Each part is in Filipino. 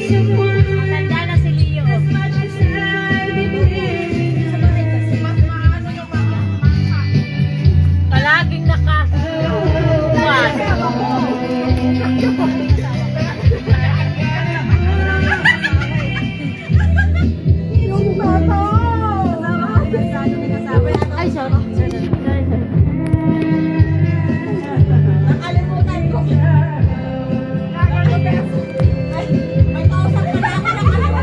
Matanda na si Leo. Palaging naka-uwan. Ay, sorry. Nakalimutan ko. Ay, may kausap pa na ako.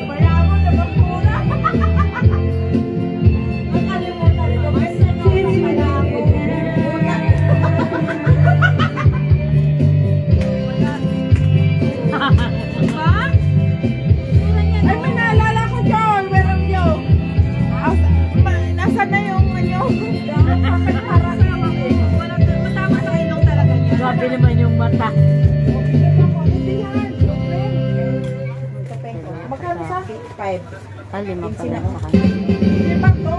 Mayaman na magpura. Nakalimutan ko. May kausap pa na ako. Ha? Ay, may naalala ko, Joe. Meron, Joe. Nasaan na yung ano? Para sa matama sa ilong talaga niya. Grabe naman yung mata. Magkano sa? 5. Lima pa Sina- lang sa kanya. Limang to?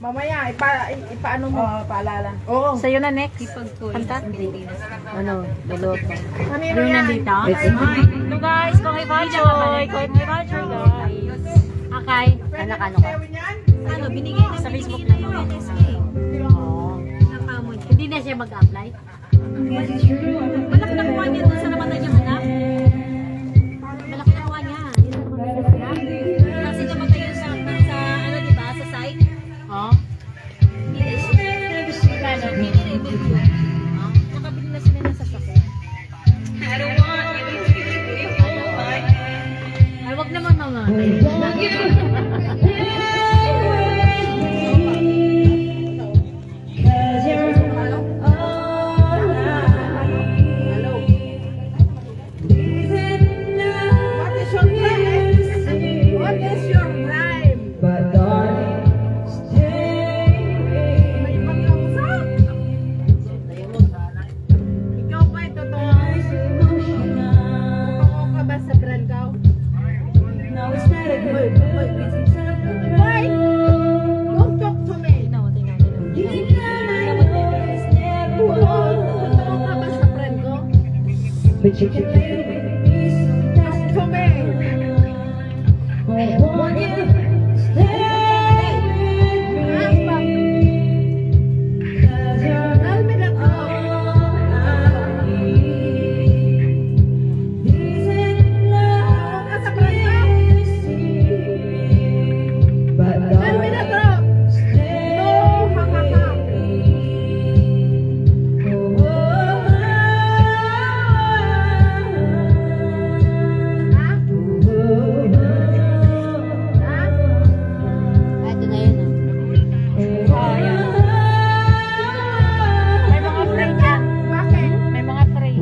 Mamaya, ipaano mo? Oo, paalala. Oo. Sa'yo na next. Kanta? Ano? Luluto. Kanino Ano yan? nandito? Hello guys, kung ipachoy. Kung ipachoy guys. Akay. Ano ka? Ano, binigay na Sa binigay Facebook na na yung no? NSK. Oo. Nakamon. Hindi na siya mag-apply? Malaki nakuha niya doon sa namatay niyang anak. Malaki nakuha niya. Kasi namatay yun sa ano, diba? Sa site. Oo. Magkano? Binireview. Nakabili na sila ng sasakyan. Ay, wag naman mga. What is your crime? What is your crime? May pagkausap. Ikaw ba totoo? Totoo ka ba sa brand ka? Why? Don't talk to me. Totoo ka ba sa brand ko? Talk to me. Tell me the truth. Ka sa brand ko? Tell me the truth. No, ha. Ha? Ito na yun. Oh, yan. May mga free dyan. Bakit? May mga free.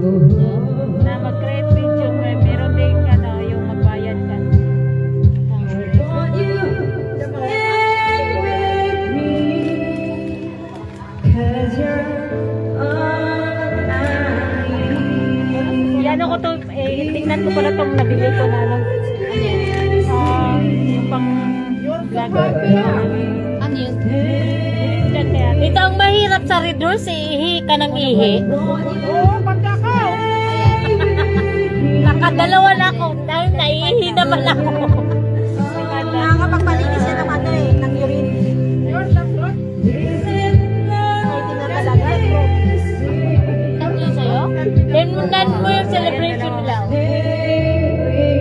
Na mag-create video. Meron din ano, yung magbayad ka. Yan ako to, tingnan ko pala tong nabili ko na ano. Yung pang gagawin. Ano yun? Ito ang mahirap sa redoors, ihi ka ng ihi. Oo, pagkakaw. Nakadalawa na ako, dahil naihi naman ako. Nakakapagpalinis siya ng ano eh, ng urine. Yours the truth? Ay, tinatalaga. Ano yun sa'yo? Then mo yung celebration nila.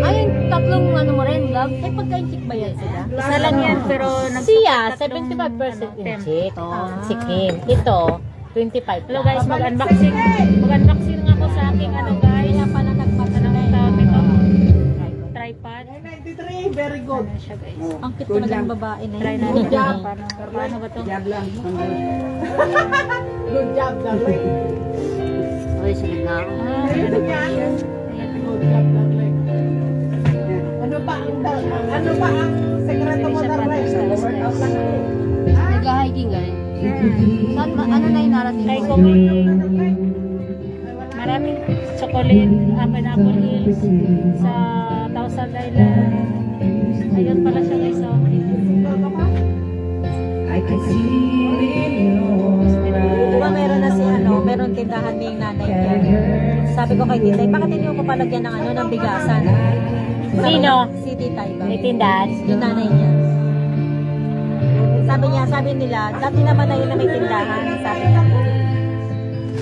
Ay, yung tatlong ano mo rin, love. Ay, pagka-intik ba yan sila? Isa lang yan, pero siya, 75% yung chick. Si Kim. Ito, 25. Hello guys, mag-unboxing. Mag-unboxing nga ako sa aking ano guys. Kaya pala nagpatala Anong na tawag ito? Tripod. 93, very good. Ano siya guys? Ang cute talagang babae na Try yun. natin kung paano ba ito? Good job, darling. Uy, sunod na ako. Ano yan? Good job, darling. Ano ba ang sekreto mo, darling? Workout lang ako. Nag-hiking ka rin. Saan, ano na yung narating Try ko mo? may maraming chocolate, pineapple hills sa Thousand Island. Ayun pala siya guys. Oh. Toto ka? I can see it in your eyes. ba meron na si meron tindahan ni nanay niya. Sabi ko kay Titay, bakit hindi mo palagyan ng ng bigasan? Sino? Si Titay ba? May tindahan? Yung nanay niya. Sabi nila, dati naman na yun na may tindahan. Sabi niya,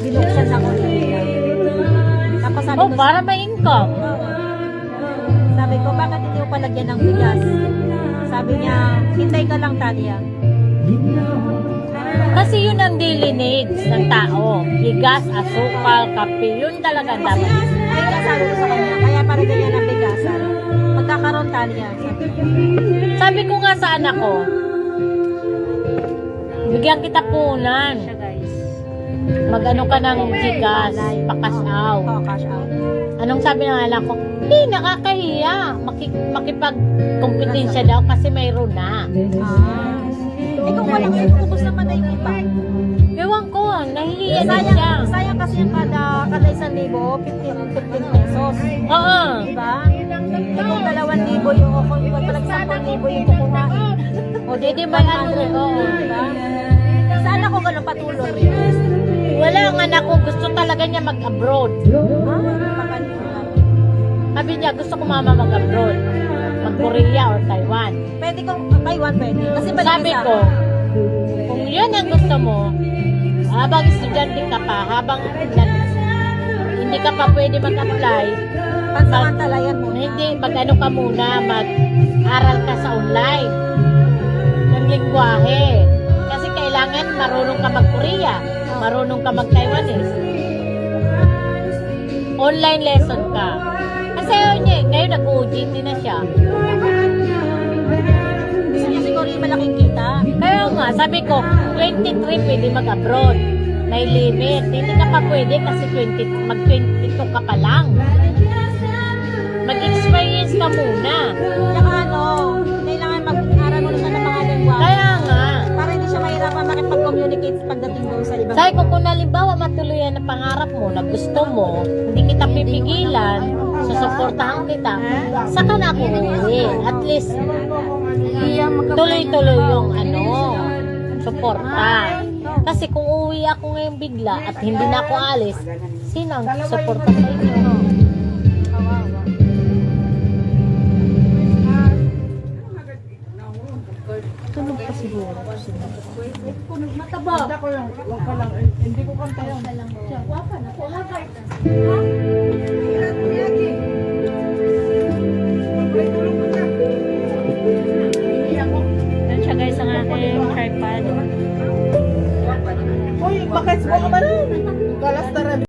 binuksan ako nila. Tapos sabi ko, Para may income. sabi ko, bakit hindi mo palagyan ng bigas? Sabi niya, hintay ka lang, Talia. Kasi yun ang daily needs ng tao. Bigas, asukal, kape, yun talaga ang dapat. Ay, sabi ko sa kanya, kaya para ganyan ang bigasan. Magkakaroon, Talia. Sabi ko nga sa anak ko, bigyan kita punan. Mag-ano ka ng Gcash, pa-cash out. Oh, cash out. Anong sabi ng anak ko? Hindi, nakakahiya. Makipag-kompetensya daw kasi mayroon na. Kung walang ubos naman na yung iba. Ewan ko, nahihiya na siya. Sayang kasi yung kada 1,000, 15 pesos. Oo. Diba? Kung 2,000 yung kung palag 10,000 yung kukuhain. O Hindi may ano rin, oo. Diba? Saan ako ganun patuloy? Wala ang anak ko, gusto talaga niya mag-abroad. Sabi niya, gusto ko mama mag-abroad. Mag-Korea or Taiwan. Pwede kong Taiwan pwede. Kasi Sabi ko, kung yun ang gusto mo, habang estudyante ka pa, habang hindi ka pa pwede mag-apply, pansamantalayan mo. hindi, mag-ano ka muna, mag-aral ka sa online ng lingwahe. Kasi kailangan marunong ka mag-Korea, marunong ka mag-Taiwanese. Online lesson ka. Kasi ngayon nag-OJT na siya. Gusto niya siguro yung malaking kita. Kaya nga, sabi ko, 23 pwede mag-abroad. May limit. Hindi ka pa pwede kasi mag-22 ka pa lang. Mag-experience ka muna. Tsaka kailangan mag-aral mo na siya ng mga lingwa. Kaya nga. Para hindi siya mahirapan makipag-communicate pagdating doon sa ibang. Sabi ko, kung halimbawa matuloyan na pangarap mo, na gusto mo, hindi kita pipigilan, susuportahan kita, saka na ako uuwi. At least, tuloy-tuloy yung suporta. Kasi kung uuwi ako ngayon bigla at hindi na ako alis, sino ang suporta sa inyo? Tulog pa siguro. Mataba. Hindi ko kanta yun. Yan siya guys ang aking tripod. Uy, bakit mo ka ba nun? Galas na rin.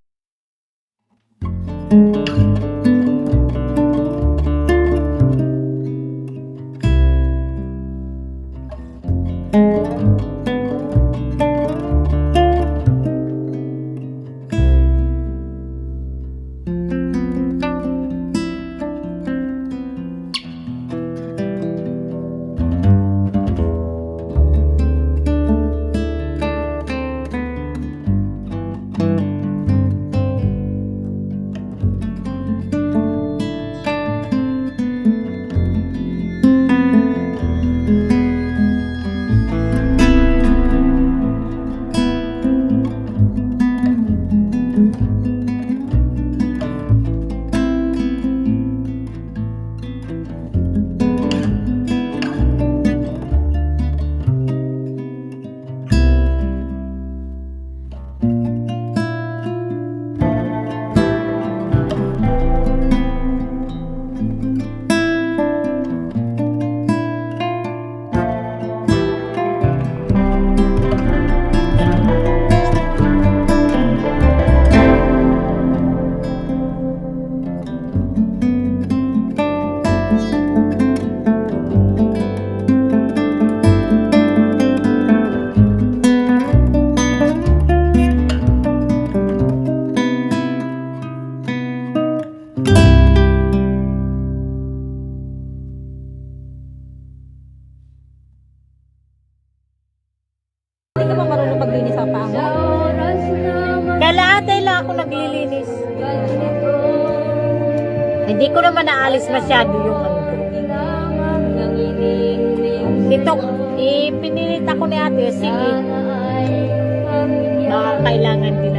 Hindi ka ba marunong maglinis ang paa mo? Kalahati lang ako naglilinis. Hindi ko naman naalis masyado yung ano ko. Ito, ipinilit ako ni ate, sige. Baka kailangan din